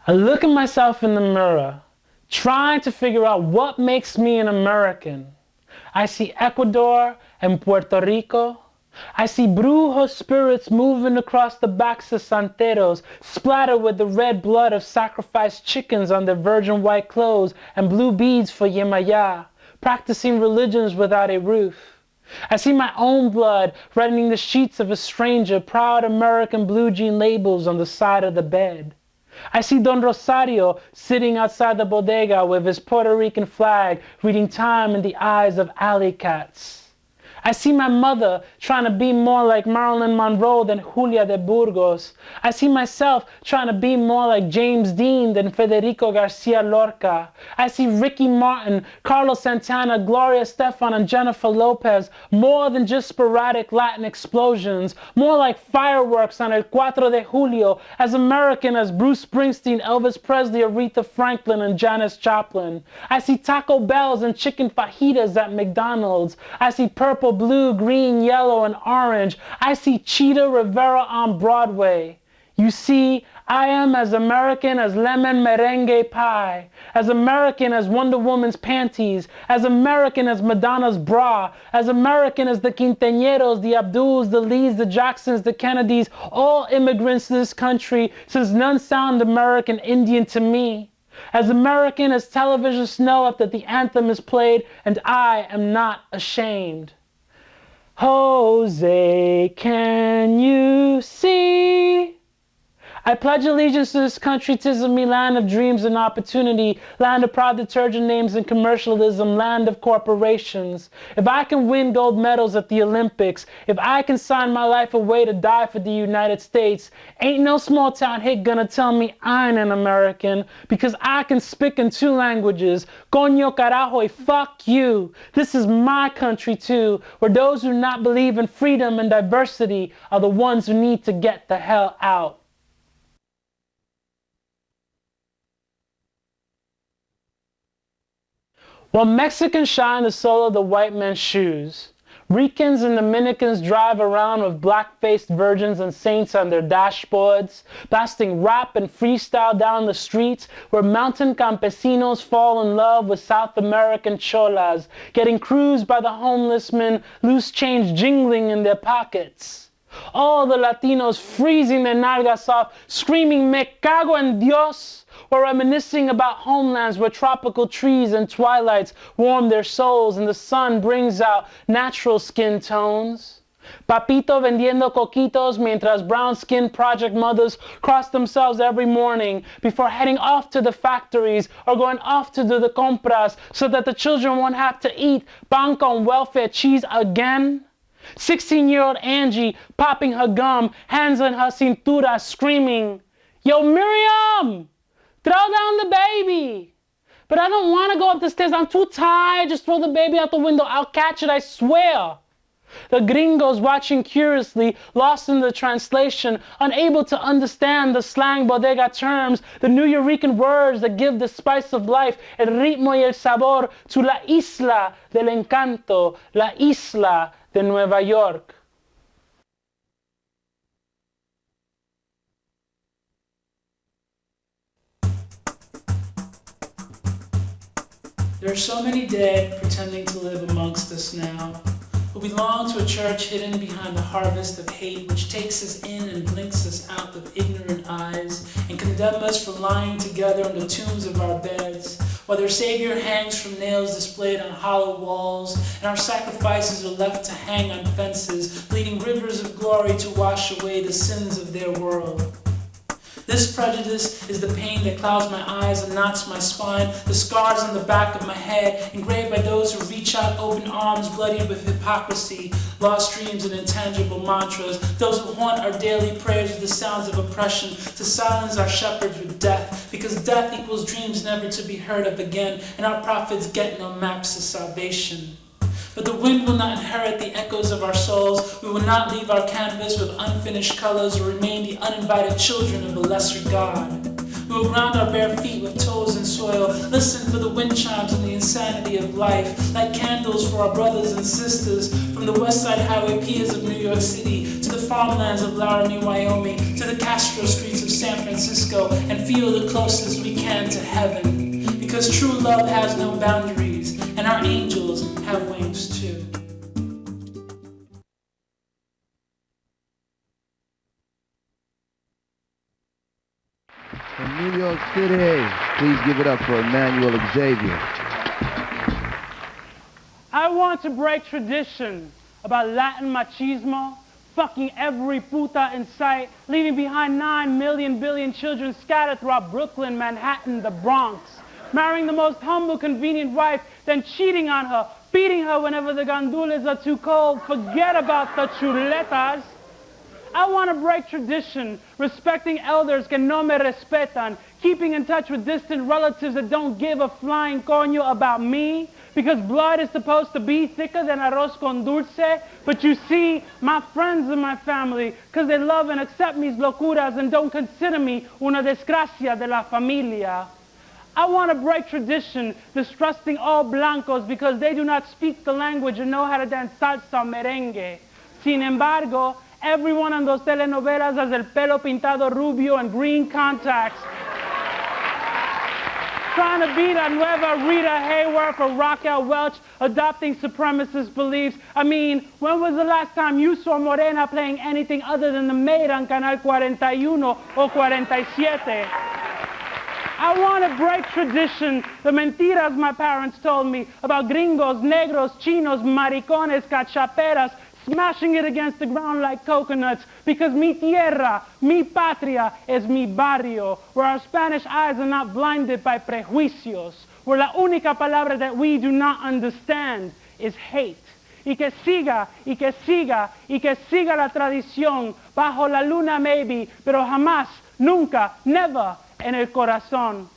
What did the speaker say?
I look at myself in the mirror, trying to figure out what makes me an American. I see Ecuador and Puerto Rico. I see brujo spirits moving across the backs of santeros, splattered with the red blood of sacrificed chickens on their virgin white clothes and blue beads for Yemaya, practicing religions without a roof. I see my own blood reddening the sheets of a stranger, proud American blue jean labels on the side of the bed. I see Don Rosario sitting outside the bodega with his Puerto Rican flag, reading time in the eyes of alley cats. I see my mother trying to be more like Marilyn Monroe than Julia de Burgos. I see myself trying to be more like James Dean than Federico Garcia Lorca. I see Ricky Martin, Carlos Santana, Gloria Estefan, and Jennifer Lopez more than just sporadic Latin explosions, more like fireworks on El 4 de Julio, as American as Bruce Springsteen, Elvis Presley, Aretha Franklin, and Janis Joplin. I see Taco Bells and chicken fajitas at McDonald's. I see purple, blue, green, yellow, and orange. I see Cheetah Rivera on Broadway. You see, I am as American as lemon merengue pie, as American as Wonder Woman's panties, as American as Madonna's bra, as American as the Quinteañeros, the Abduls, the Lees, the Jacksons, the Kennedys, all immigrants to this country, since none sound American Indian to me. As American as television snow after the anthem is played, and I am not ashamed. Jose, can you see? I pledge allegiance to this country, 'tis of me, land of dreams and opportunity, land of proud detergent names and commercialism, land of corporations. If I can win gold medals at the Olympics, if I can sign my life away to die for the United States, ain't no small town hick gonna tell me I ain't an American, because I can speak in 2 languages. Coño carajo, fuck you. This is my country too, where those who not believe in freedom and diversity are the ones who need to get the hell out. While Mexicans shine the sole of the white man's shoes, Ricans and Dominicans drive around with black-faced virgins and saints on their dashboards, blasting rap and freestyle down the streets where mountain campesinos fall in love with South American cholas, getting cruised by the homeless men, loose change jingling in their pockets. All the Latinos freezing their nalgas off, screaming, "Me cago en Dios!" or reminiscing about homelands where tropical trees and twilights warm their souls and the sun brings out natural skin tones. Papito vendiendo coquitos mientras brown-skinned project mothers cross themselves every morning before heading off to the factories or going off to do the compras so that the children won't have to eat pan con welfare cheese again. 16-year-old Angie popping her gum, hands on her cintura, screaming, "Yo, Miriam! Throw down the baby!" "But I don't want to go up the stairs. I'm too tired. Just throw the baby out the window. I'll catch it, I swear." The gringos watching curiously, lost in the translation, unable to understand the slang bodega terms, the Nuyorican words that give the spice of life, el ritmo y el sabor to la isla del encanto, la isla de Nueva York. There are so many dead pretending to live amongst us now, who belong to a church hidden behind the harvest of hate which takes us in and blinks us out with ignorant eyes and condemn us for lying together in the tombs of our beds, while their Savior hangs from nails displayed on hollow walls, and our sacrifices are left to hang on fences, bleeding rivers of glory to wash away the sins of their world. This prejudice is the pain that clouds my eyes and knots my spine, the scars on the back of my head, engraved by those who reach out open arms bloodied with hypocrisy, lost dreams and intangible mantras, those who haunt our daily prayers with the sounds of oppression, to silence our shepherds with death, because death equals dreams never to be heard of again, and our prophets get no maps of salvation. But the wind will not inherit the echoes of our souls. We will not leave our canvas with unfinished colors or remain the uninvited children of a lesser God. We will ground our bare feet with toes in soil, listen for the wind chimes and the insanity of life, light candles for our brothers and sisters, from the West Side Highway piers of New York City to the farmlands of Laramie, Wyoming, to the Castro streets of San Francisco, and feel the closest we can to heaven. Because true love has no boundaries, and our angels have wings too. From New York City, please give it up for Emanuel Xavier. I want to break tradition about Latin machismo, fucking every puta in sight, leaving behind 9 million billion children scattered throughout Brooklyn, Manhattan, the Bronx, marrying the most humble, convenient wife, then cheating on her, beating her whenever the gandules are too cold. Forget about the chuletas. I want to break tradition, respecting elders que no me respetan, keeping in touch with distant relatives that don't give a flying coño about me, because blood is supposed to be thicker than arroz con dulce. But you see, my friends in my family, because they love and accept mis locuras and don't consider me una desgracia de la familia. I want to break tradition, distrusting all blancos because they do not speak the language and know how to dance salsa or merengue. Sin embargo, everyone on those telenovelas has el pelo pintado rubio and green contacts, trying to beat a nueva Rita Hayworth or Raquel Welch, adopting supremacist beliefs. I mean, when was the last time you saw Morena playing anything other than the maid on Canal 41 or 47? I want to break tradition, the mentiras my parents told me about gringos, negros, chinos, maricones, cachaperas, smashing it against the ground like coconuts, because mi tierra, mi patria, es mi barrio, where our Spanish eyes are not blinded by prejuicios, where la única palabra that we do not understand is hate. Y que siga, y que siga, y que siga la tradición, bajo la luna maybe, pero jamás, nunca, never, en el corazón.